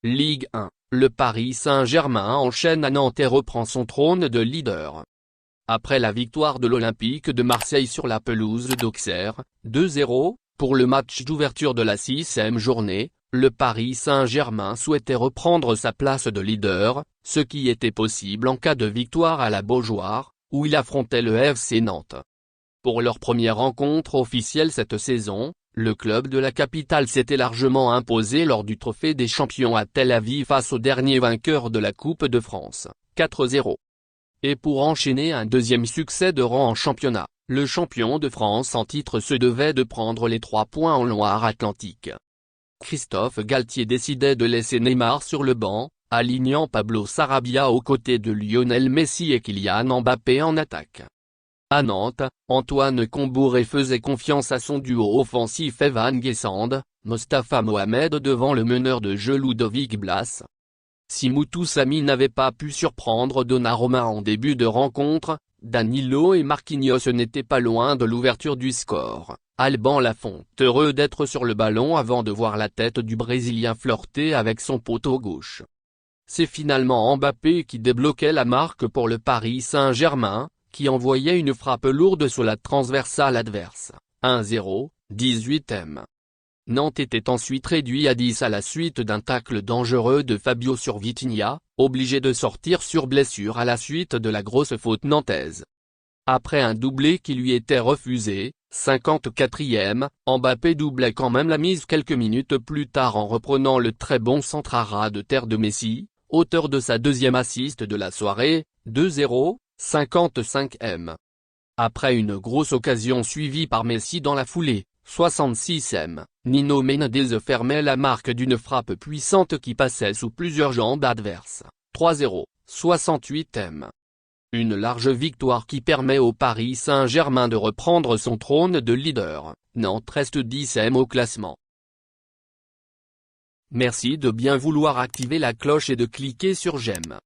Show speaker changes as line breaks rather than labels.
Ligue 1, le Paris Saint-Germain enchaîne à Nantes et reprend son trône de leader. Après la victoire de l'Olympique de Marseille sur la pelouse d'Auxerre, 2-0, pour le match d'ouverture de la 6e journée, le Paris Saint-Germain souhaitait reprendre sa place de leader, ce qui était possible en cas de victoire à la Beaujoire, où il affrontait le FC Nantes. Pour leur première rencontre officielle cette saison, le club de la capitale s'était largement imposé lors du Trophée des Champions à Tel Aviv face au dernier vainqueur de la Coupe de France, 4-0. Et pour enchaîner un deuxième succès de rang en championnat, le champion de France en titre se devait de prendre les 3 points en Loire-Atlantique. Christophe Galtier décidait de laisser Neymar sur le banc, alignant Pablo Sarabia aux côtés de Lionel Messi et Kylian Mbappé en attaque. À Nantes, Antoine Combouré faisait confiance à son duo offensif Evan Guessand, Mostafa Mohamed devant le meneur de jeu Ludovic Blas. Si Moutou Samy n'avait pas pu surprendre Donnarumma en début de rencontre, Danilo et Marquinhos n'étaient pas loin de l'ouverture du score, Alban Lafont heureux d'être sur le ballon avant de voir la tête du Brésilien flirter avec son poteau gauche. C'est finalement Mbappé qui débloquait la marque pour le Paris Saint-Germain, qui envoyait une frappe lourde sur la transversale adverse, 1-0, 18e. Nantes était ensuite réduit à 10 à la suite d'un tacle dangereux de Fabio sur Vitinha, obligé de sortir sur blessure à la suite de la grosse faute nantaise. Après un doublé qui lui était refusé, 54e, Mbappé doublait quand même la mise quelques minutes plus tard en reprenant le très bon centre à ras de terre de Messi, auteur de sa deuxième assist de la soirée, 2-0, 55e. Après une grosse occasion suivie par Messi dans la foulée, 66e, Nino Mendes fermait la marque d'une frappe puissante qui passait sous plusieurs jambes adverses, 3-0, 68e. Une large victoire qui permet au Paris Saint-Germain de reprendre son trône de leader, Nantes reste 10e au classement. Merci de bien vouloir activer la cloche et de cliquer sur j'aime.